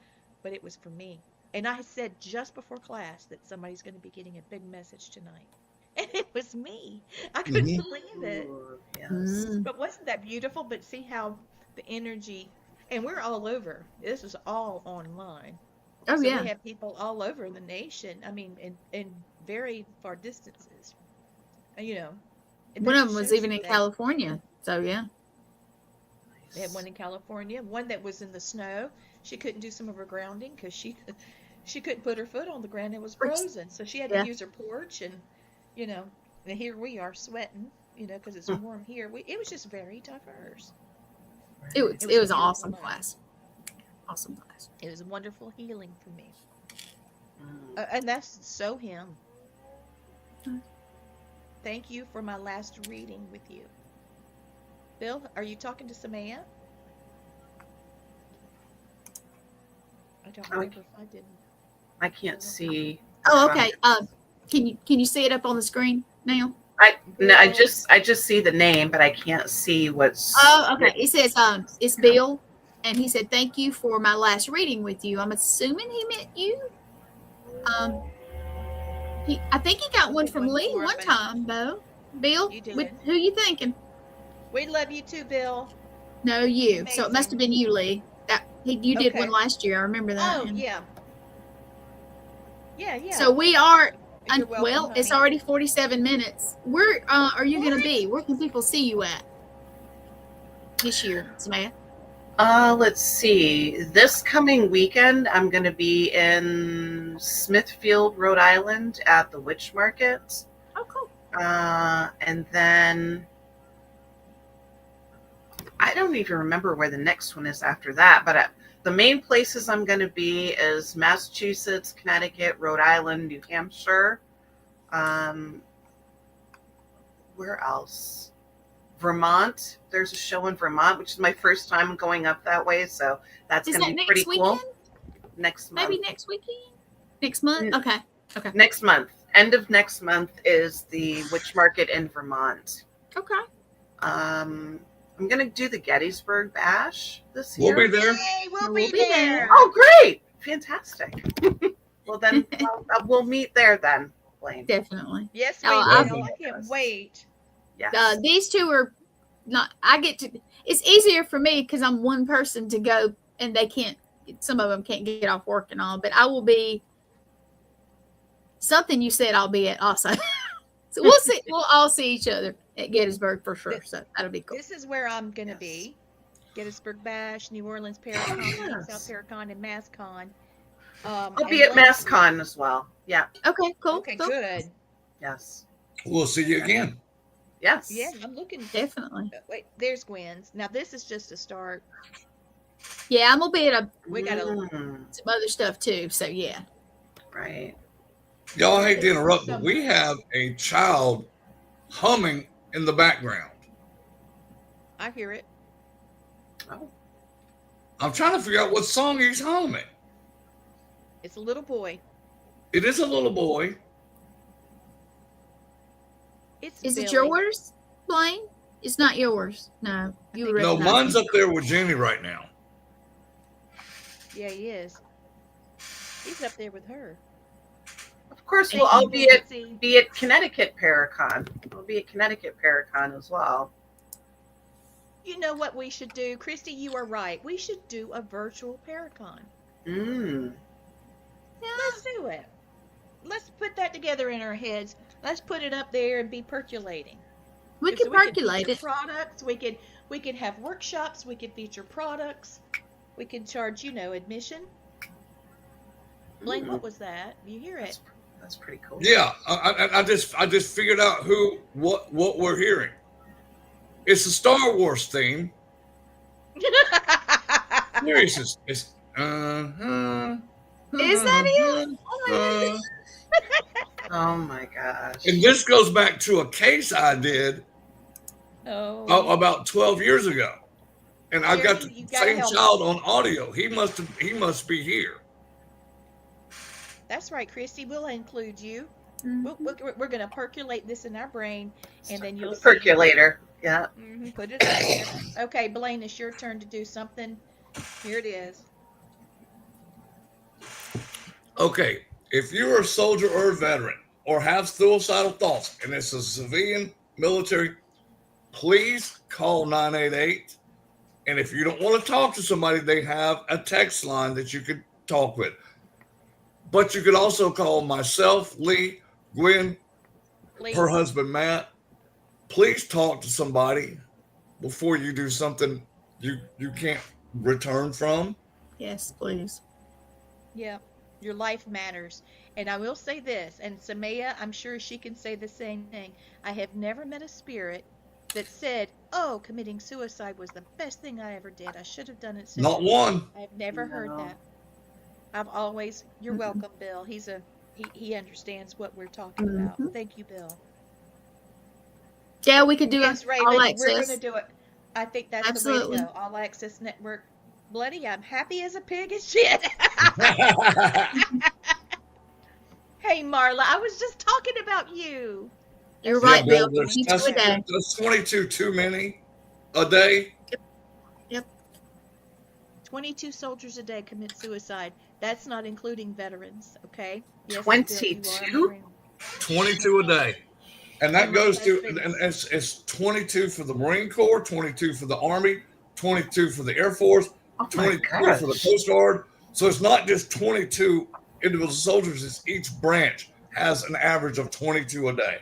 but it was for me. And I said just before class that somebody's going to be getting a big message tonight. And it was me. I couldn't Mhm. believe it. Ooh, yes. Mm. But wasn't that beautiful? But see how the energy, and we're all over. This is all online. Oh So yeah. we have people all over the nation. I mean, in very far distances. You know, and One that of them just was shows even you in that California. So yeah. they had one in California, one that was in the snow. She couldn't do some of her grounding because she couldn't put her foot on the ground. It was frozen, so she had to Yeah. use her porch. And you know, and here we are sweating. You know, because it's warm here. It was just very diverse. It was It it was a was an beautiful awesome night. class. Awesome class. It was a wonderful healing for me, Mm. and that's so him. Mm. Thank you for my last reading with you, Bill. Are you talking to Samaya? I don't I remember if I didn't. I can't see. Oh, okay. Can you see it up on the screen now? No, I Bill. just see the name, but I can't see what's. Oh, okay. It says it's Bill, and he said thank you for my last reading with you. I'm assuming he meant you. I think he got one Okay, from one Lee more, one but time though. Bill, you did. who you thinking? We love you too, Bill. No, you. So it must have Amazing. been you, Lee. You did one Okay. last year. I remember that. Oh And yeah, yeah. so we are. You're welcome, Well, it's honey. already 47 minutes. Where are you going to What? be? Where can people see you at this year, Samantha? Let's see. This coming weekend, I'm going to be in Smithfield, Rhode Island, at the Witch Market, Oh, cool. and then I don't even remember where the next one is after that. But the main places I'm going to be is Massachusetts, Connecticut, Rhode Island, New Hampshire. Where else? Vermont. There's a show in Vermont, which is my first time going up that way, so that's Is going to that be pretty next weekend? cool. Next month. Maybe next weekend? Next month? Okay. Next month. End of next month is the Witch Market in Vermont. Okay. I'm going to do the Gettysburg Bash this We'll year. be there. Yay, we'll We'll be be there. there. Oh, great. Fantastic. Well, then we'll meet there then, Blaine. Definitely. Yes, we Oh, will. Definitely. I can't wait. Yes. These two are not. It's easier for me because I'm one person to go, and they can't. Some of them can't get off work and all. But I will be. Something you said I'll be at also. So we'll see. We'll all see each other at Gettysburg for sure. So that'll be cool. This is where I'm going to Yes. be. Gettysburg Bash, New Orleans Paracon, Yes. South Paracon, and MassCon. I'll be at MassCon as well. Yeah. Okay. Cool. Okay, cool. good. Yes. We'll see you again. Yes. Yeah, I'm looking. Definitely. Wait, there's Gwen's. Now this is just a start. Yeah, I'm gonna be at We gotta. Mm, some other stuff too. So yeah. right. Y'all, I hate to interrupt, but we have a child humming in the background. I hear it. Oh. I'm trying to figure out what song he's humming. It's a little boy. It is a little boy. It's Is it Billy. yours, Blaine? It's not yours. No, you would No, recognize mine's him. up there with Jenny right now. Yeah, he is. He's up there with her. Of course, And we'll all you can see- be at Connecticut Paracon. We'll be at Connecticut Paracon as well. You know what we should do, Christy? You are right. We should do a virtual Paracon. Mm. Let's do it. Let's put that together in our heads. Let's put it up there and be percolating. We So could percolate feature it. Products. We could have workshops. We could feature products. We could charge, admission. Blaine, what was that? You hear it? That's pretty cool. Yeah, I just figured out what we're hearing. It's a Star Wars theme. Seriously, it's Is that it? Oh my uh, goodness. Oh my gosh. and this goes back to a case I did Oh. about 12 years ago, and I Here, got you the gotta same help. child on audio. He must be here. That's right, Christy. We'll include you. Mhm. We're going to percolate this in our brain, and then For you'll the see. percolator. Yeah. Put it up there. Okay, Blaine, it's your turn to do something. Here it is. Okay, if you're a soldier or a veteran or have suicidal thoughts and it's a civilian military, please call 988. And if you don't want to talk to somebody, they have a text line that you could talk with. But you could also call myself, Lee, Gwen, her Please. husband, Matt. Please talk to somebody before you do something you can't return from. Yes, please. Yeah. Your life matters. And I will say this, and Samaya, I'm sure she can say the same thing. I have never met a spirit that said, "Oh, committing suicide was the best thing I ever did. I should have done it Not sooner." one. I have never heard No. that. I've always, you're Mm-mm. welcome, Bill. He understands what we're talking about. Mhm. Thank you, Bill. Yeah, we could do Yes, all Raven, we're going to access. do it. I think that's the way to Absolutely. go. All Access Network. Bloody, I'm happy as a pig as shit. Hey, Marla, I was just talking about you. You're That's Yeah, right, right. Bill. Bill, there's 22 a that's, day. that's 22 too many a day. Yep. 22 soldiers a day commit suicide. That's not including veterans, okay? Yes, Bill, you are a 22? Marine. 22 a day. And And that my goes to, and husband's. it's 22 for the Marine Corps, 22 for the Army, 22 for the Air Force, Oh my 22 for the gosh. Coast Guard. So it's not just 22 individual soldiers, it's each branch has an average of 22 a day.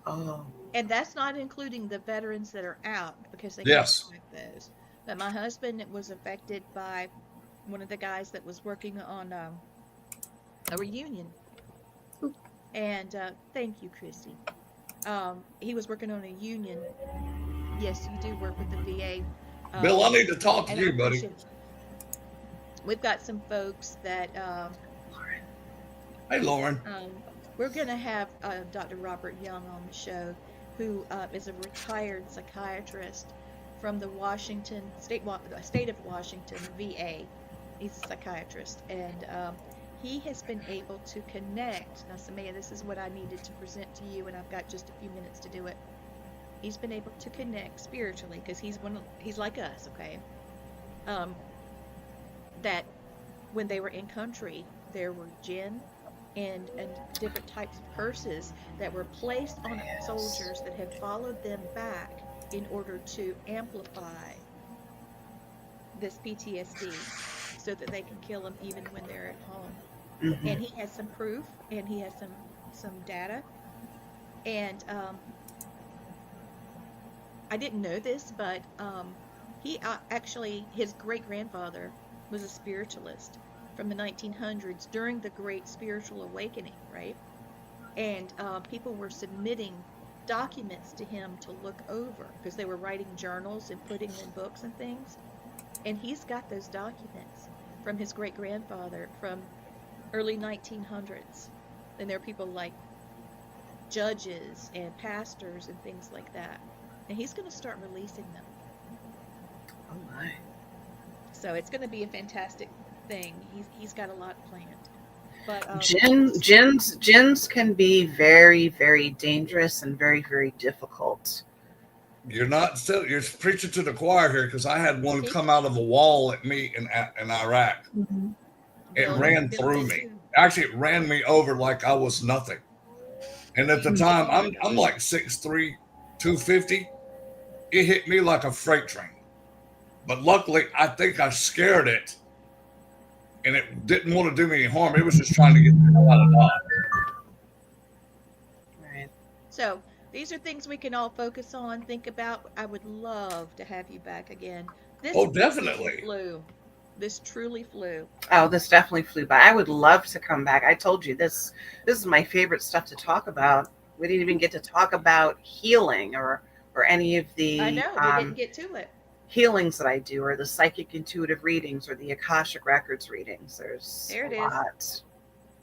Oh. And that's not including the veterans that are out because they can't Yes. fight those. But my husband was affected by one of the guys that was working on a reunion. And thank you, Christy. He was working on a union. Yes, you do work with the VA. Bill, I Um, need to talk to and I you, buddy. appreciate it. We've got some folks that Hey, Lauren. we're going to have Dr. Robert Young on the show, who is a retired psychiatrist from the state of Washington VA. He's a psychiatrist, and he has been able to connect. Now, Samaya, this is what I needed to present to you, and I've got just a few minutes to do it. He's been able to connect spiritually because he's like us, okay? That when they were in country, there were jinn and different types of curses that were placed on soldiers that had followed them back in order to amplify this PTSD so that they can kill them even when they're at home. Mhm. And he has some proof and he has some data. And I didn't know this, but he actually, his great-grandfather was a spiritualist from the 1900s during the Great Spiritual Awakening, right? And people were submitting documents to him to look over because they were writing journals and putting in books and things. And he's got those documents from his great-grandfather from early 1900s. And there are people like judges and pastors and things like that. And he's going to start releasing them. Oh my. So it's going to be a fantastic thing. He's got a lot planned. But Gins can be very, very dangerous and very, very difficult. You're preaching to the choir here because I had one See? come out of a wall at me in Iraq. Mhm. It Bill- ran Bill through did me. too. Actually, it ran me over like I was nothing. And at the Mhm. time, Oh my I'm gosh. like 6'3", 250. It hit me like a freight train. But luckily, I think I scared it, and it didn't want to do me any harm. It was just trying to get the hell out of Dodge. Right. So these are things we can all focus on, think about. I would love to have you back again. This Oh, definitely. flew. This truly flew. Oh, this definitely flew by. I would love to come back. I told you this is my favorite stuff to talk about. We didn't even get to talk about healing or any of the I know we didn't get to it. healings that I do, or the psychic intuitive readings, or the Akashic Records readings. There's There it a is. lot.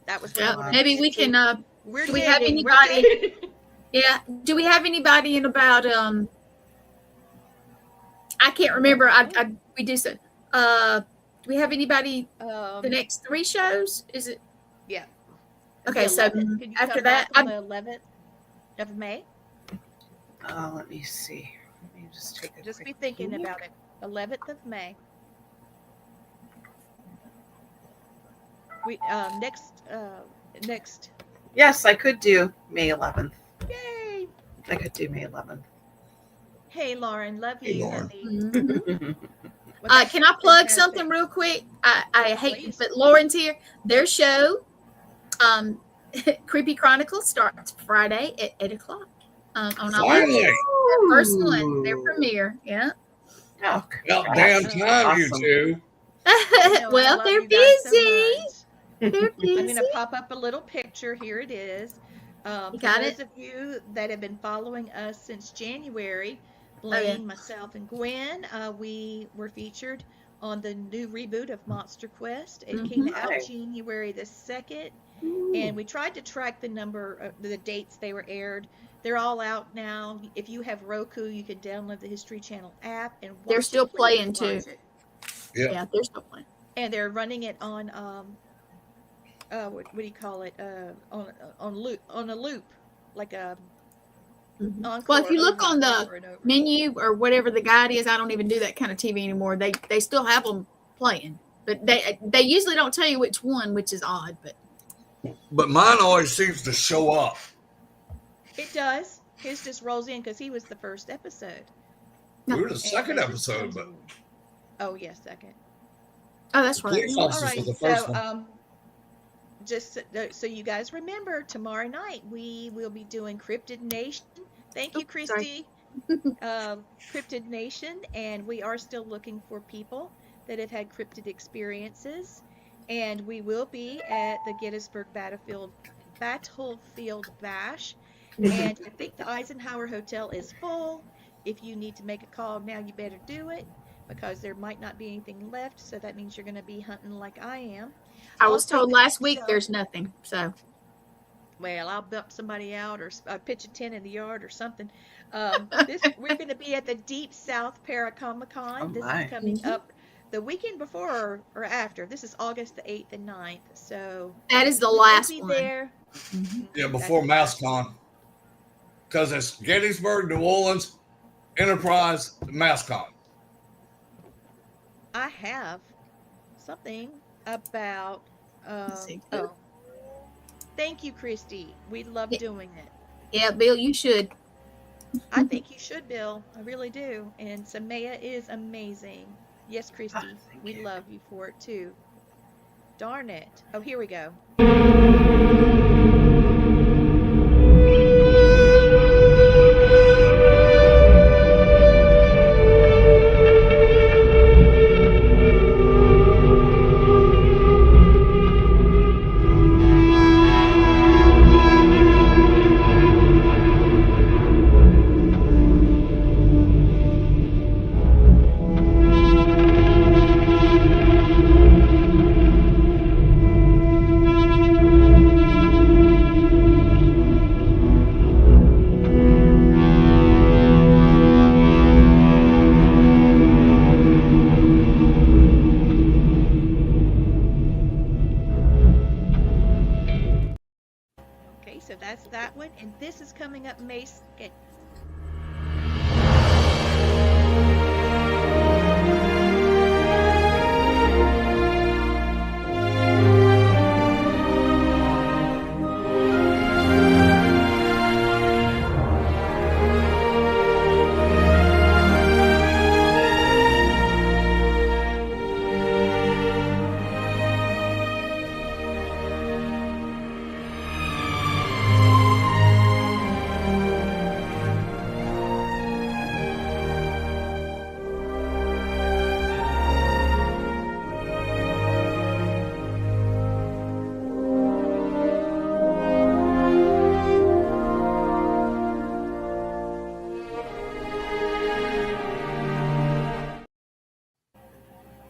That was what I Yeah, wanted to maybe get we to. can. We're do we have digging, we're anybody- digging. Yeah. Do we have anybody in about? I can't remember. We do so. Do we have anybody the next 3 shows? Is it? Yeah. Okay, so Can you after come that, back on the 11th of May? Let me see. Let me just take a Just quick be thinking peek. about it. 11th of May. We next. Yes, I could do May 11th. Yay! I could do May 11th. Hey, Lauren, love Hey, you, Lauren. honey. Mhm. Well, that's Can I plug fantastic. something real quick? I hate, Please. but Lauren's here. Their show, Creepy Chronicles, starts Friday at 8 o'clock. On our Finally. their first one, their Ooh. premiere. Yeah. Oh, About congrats. damn time, you Awesome. two. I know, I Well, love they're you guys so busy. much. They're I'm going busy. to pop up a little picture. Here it is. You For got those it? of you that have been following us since January, Oh, yeah. Blaine, myself, and Gwen, we were featured on the new reboot of Monster Quest. It came Mhm. out Nice. January the 2nd, Ooh. and we tried to track the number of the dates they were aired. They're all out now. If you have Roku, you can download the History Channel app and watch They're still it. Please playing too. watch it. Yeah. Yeah, they're still playing. And they're running it on what do you call it? On a loop, like a Mhm. encore Well, if you look over on and the over and over. menu or whatever the guide is, I don't even do that kind of TV anymore. They still have them playing, but they usually don't tell you which one, which is odd. But mine always seems to show up. It does. His just rolls in because he was the first episode. We were the And second it just episode, comes but in. Oh yeah, second. Oh, that's the right. police All officers right. was the first So one. just so you guys remember, tomorrow night we will be doing Cryptid Nation. Thank you, Oops, sorry. Christy. Cryptid Nation, and we are still looking for people that have had cryptid experiences. And we will be at the Gettysburg Battlefield Bash. And I think the Eisenhower Hotel is full. If you need to make a call now, you better do it because there might not be anything left. So that means you're going to be hunting like I am. I was Also, told the last next week show, there's nothing. So well, I'll bump somebody out or pitch a tent in the yard or something. We're going to be at the Deep South Paracomic-Con. Oh This my. is coming Mhm. up the weekend before or after. This is August the 8th and 9th. So that is the we will last be one. there. Mhm. Yeah, That's before the last one. MassCon. Because it's Gettysburg, New Orleans, Enterprise, MassCon. I have something about. Let's see. Oh, thank you, Christy. We love Yeah. doing it. Yeah, Bill, you should. I think you should, Bill. I really do. And Samaya is amazing. Yes, Christy, thank we you. love you for it too. Darn it. Oh, here we go. Okay, so that's that one. And this is coming up May 2nd.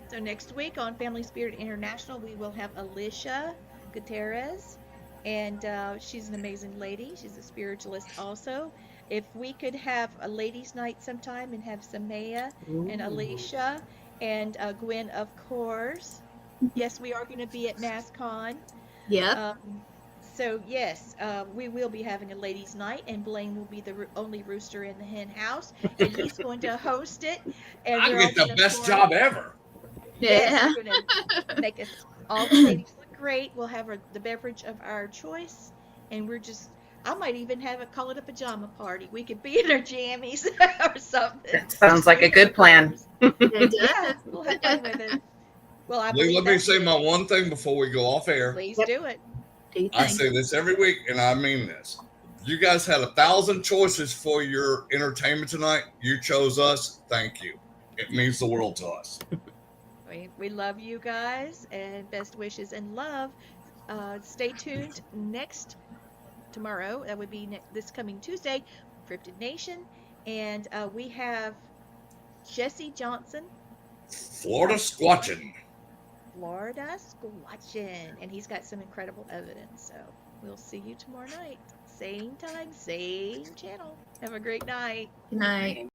So next week on Family Spirit International, we will have Alicia Gutierrez, and she's an amazing lady. She's a spiritualist also. If we could have a ladies' night sometime and have Samaya and Ooh. Alicia and Gwen, of course. Yes, we are going to be at MassCon. Yep. Um, So yes, we will be having a ladies' night, and Blaine will be the only rooster in the hen house, and he's going to host it, and I we're all get the going to best job ever. Yes, Yeah. we're going to make us all the ladies look great. We'll have the beverage of our choice, and I might even have it call it a pajama party. We could be in our jammies or something. That sounds like a Just our good plan. clothes. It Yeah, does. we'll have fun with it. Well, I Lee, believe let me that's say it. my one thing before we go off air. Please Yep. do it. Do you I think? say this every week, and I mean this. You guys had 1,000 choices for your entertainment tonight. You chose us. Thank you. It means the world to us. We love you guys, and best wishes and love. Stay tuned tomorrow. That would be this coming Tuesday, Cryptid Nation, and we have Jesse Johnson Florida from squatching. Florida Squatchin', and he's got some incredible evidence. So we'll see you tomorrow night, same time, same channel. Have a great night. Good night.